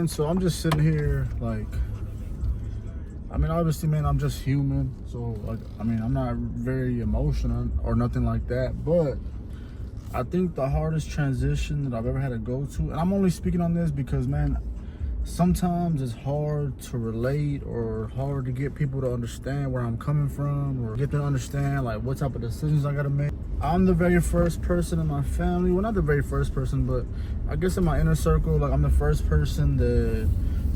man, so I'm just sitting here like, I mean, obviously, man, I'm just human. So, like, I mean, I'm not very emotional or nothing like that. But I think the hardest transition that I've ever had to go to, and I'm only speaking on this because, man, sometimes it's hard to relate or hard to get people to understand where I'm coming from or get them to understand, like, what type of decisions I got to make. I'm the very first person in my family. Well, not the very first person, but I guess in my inner circle, like, I'm the first person that,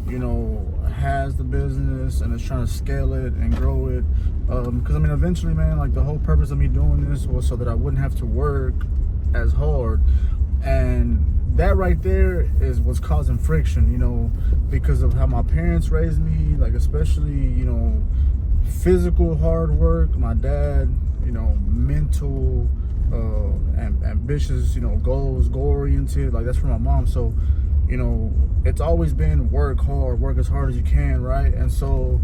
you know, has the business and is trying to scale it and grow it. Because, I mean, eventually, man, like, the whole purpose of me doing this was so that I wouldn't have to work as hard. And that right there is what's causing friction, you know, because of how my parents raised me, like, especially, you know, physical hard work. My dad, you know, mental, ambitious, you know, goals, goal oriented, like, that's from my mom. So, you know, it's always been work hard, work as hard as you can, right? And so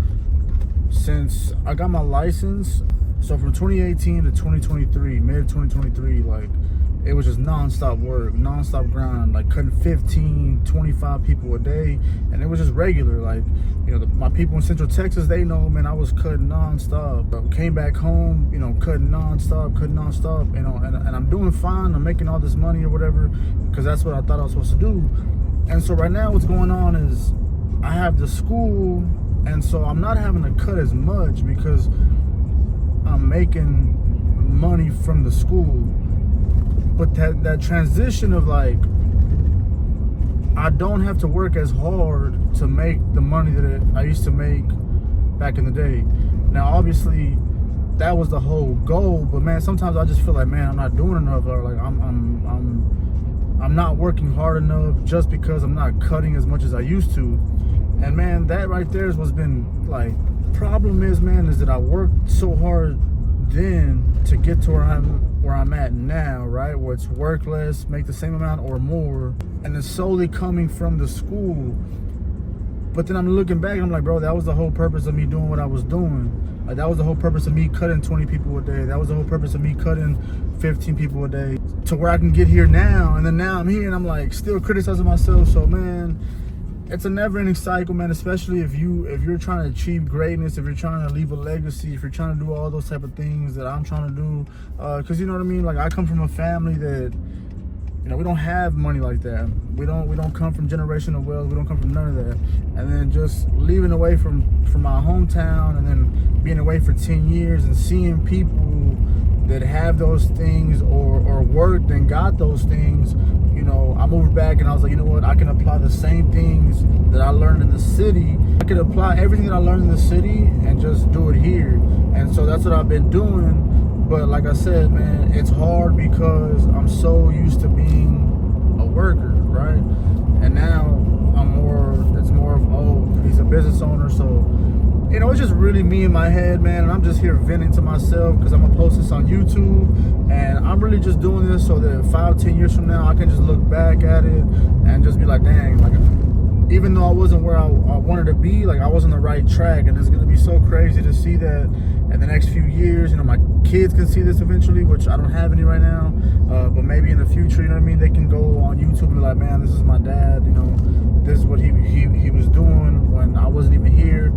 since I got my license, so from 2018 to 2023, mid 2023, like, it was just nonstop work, nonstop grind, like cutting 15, 25 people a day. And it was just regular. Like, you know, my people in Central Texas, they know, man, I was cutting nonstop. Came back home, you know, cutting nonstop, you know, and I'm doing fine. I'm making all this money or whatever, because that's what I thought I was supposed to do. And so right now what's going on is I have the school, and so I'm not having to cut as much because I'm making money from the school. But that transition of, like, I don't have to work as hard to make the money that I used to make back in the day. Now, obviously, that was the whole goal, but, man, sometimes I just feel like, man, I'm not doing enough, or like I'm not working hard enough just because I'm not cutting as much as I used to. And, man, that right there is what's been, like, problem is, man, is that I worked so hard then to get to where I'm at now, right? Where it's work less, make the same amount or more, and it's solely coming from the school. But then I'm looking back and I'm like, bro, that was the whole purpose of me doing what I was doing. Like, that was the whole purpose of me cutting 20 people a day. That was the whole purpose of me cutting 15 people a day to where I can get here now. And then now I'm here and I'm, like, still criticizing myself. So, man, it's a never-ending cycle, man, especially if you're trying to achieve greatness, if you're trying to leave a legacy, if you're trying to do all those type of things that I'm trying to do. Because, you know what I mean? Like, I come from a family that, you know, we don't have money like that. We don't come from generational wealth. We don't come from none of that. And then just leaving away from my hometown and then being away for 10 years and seeing people that have those things or worked and got those things, you know, I moved back and I was like, you know what, I can apply the same things that I learned in the city. I could apply everything that I learned in the city and just do it here. And so that's what I've been doing. But like I said, man, it's hard because I'm so used to being a worker, right? And now it's more of, oh, he's a business owner, so, you know, it's just really me in my head, man, and I'm just here venting to myself because I'm gonna post this on YouTube, and I'm really just doing this so that 5-10 years from now I can just look back at it and just be like, dang, like, even though I wasn't where I wanted to be, like, I was on the right track. And it's gonna be so crazy to see that in the next few years. You know, my kids can see this eventually, which I don't have any right now, but maybe in the future, you know what I mean, they can go on YouTube and be like, man, this is my dad, you know, this is what he was doing when I wasn't even here,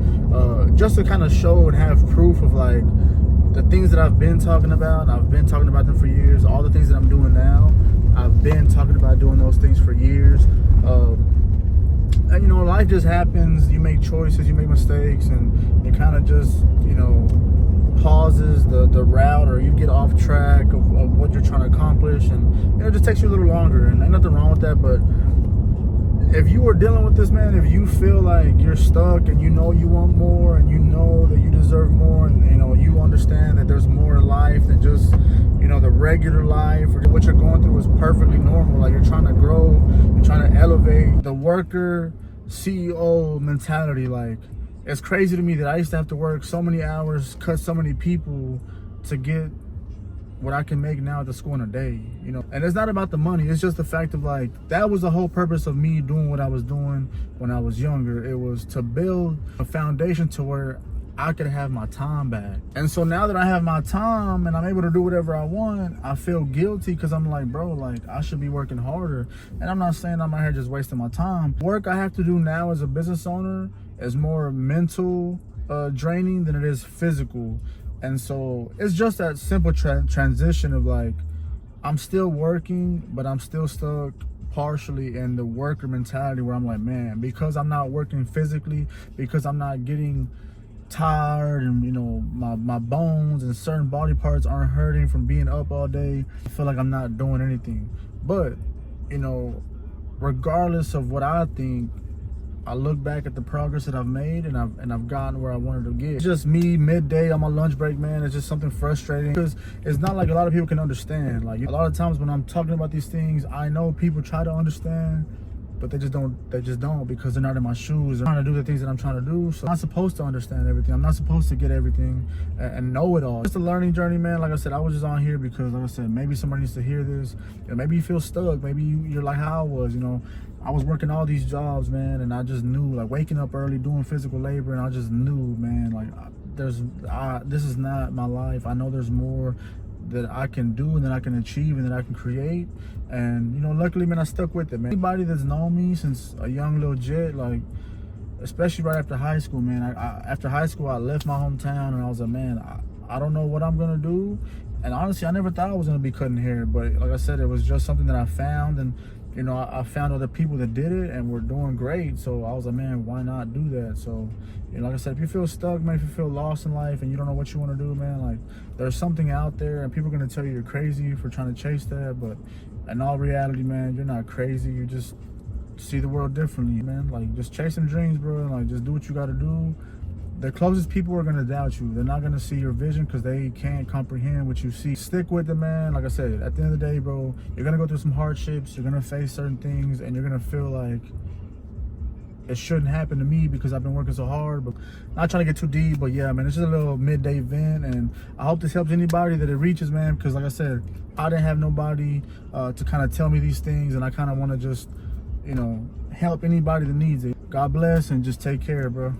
just to kind of show and have proof of, like, the things that I've been talking about. I've been talking about them for years. All the things that I'm doing now, I've been talking about doing those things for years. And, you know, life just happens. You make choices, you make mistakes, and it kind of just, you know, pauses the route, or you get off track of what you're trying to accomplish, and, you know, it just takes you a little longer. And ain't nothing wrong with that. But if you are dealing with this, man, if you feel like you're stuck and you know you want more and you know that you deserve more, and, you know, you understand that there's more in life than just, you know, the regular life, or what you're going through is perfectly normal. Like, you're trying to grow, you're trying to elevate. The worker CEO mentality, like, it's crazy to me that I used to have to work so many hours, cut so many people to get what I can make now at the school in a day, you know. And it's not about the money, it's just the fact of, like, that was the whole purpose of me doing what I was doing when I was younger. It was to build a foundation to where I could have my time back. And so now that I have my time and I'm able to do whatever I want, I feel guilty because I'm like, bro, like I should be working harder. And I'm not saying I'm out here just wasting my time. Work I have to do now as a business owner is more mental draining than it is physical. And so it's just that simple transition of like, I'm still working, but I'm still stuck partially in the worker mentality where I'm like, man, because I'm not working physically, because I'm not getting tired and, you know, my bones and certain body parts aren't hurting from being up all day, I feel like I'm not doing anything. But, you know, regardless of what I think, I look back at the progress that I've made and I've gotten where I wanted to get. It's just me midday on my lunch break, man. It's just something frustrating because it's not like a lot of people can understand. Like a lot of times when I'm talking about these things, I know people try to understand, but they just don't because they're not in my shoes. They're trying to do the things that I'm trying to do. So I'm not supposed to understand everything. I'm not supposed to get everything and know it all. It's a learning journey, man. Like I said, I was just on here because, like I said, maybe somebody needs to hear this. You know, maybe you feel stuck. Maybe you're like how I was, you know. I was working all these jobs, man, and I just knew, like waking up early, doing physical labor, and I just knew, man, like this is not my life. I know there's more that I can do and that I can achieve and that I can create. And, you know, luckily, man, I stuck with it, man. Anybody that's known me since a young little jet, like, especially right after high school, man, after high school, I left my hometown and I was like, man, I don't know what I'm going to do. And honestly, I never thought I was going to be cutting hair. But like I said, it was just something that I found. And, you know, I found other people that did it and were doing great. So I was like, man, why not do that? So, you know, like I said, if you feel stuck, man, if you feel lost in life and you don't know what you want to do, man, like there's something out there and people are going to tell you you're crazy for trying to chase that. But in all reality, man, you're not crazy. You just see the world differently, man. Like just chase some dreams, bro. And like just do what you got to do. The closest people are going to doubt you. They're not going to see your vision because they can't comprehend what you see. Stick with it, man. Like I said, at the end of the day, bro, you're going to go through some hardships. You're going to face certain things and you're going to feel like it shouldn't happen to me because I've been working so hard. But not trying to get too deep, but yeah, man, it's just a little midday vent. And I hope this helps anybody that it reaches, man, because like I said, I didn't have nobody to kind of tell me these things. And I kind of want to just, you know, help anybody that needs it. God bless and just take care, bro.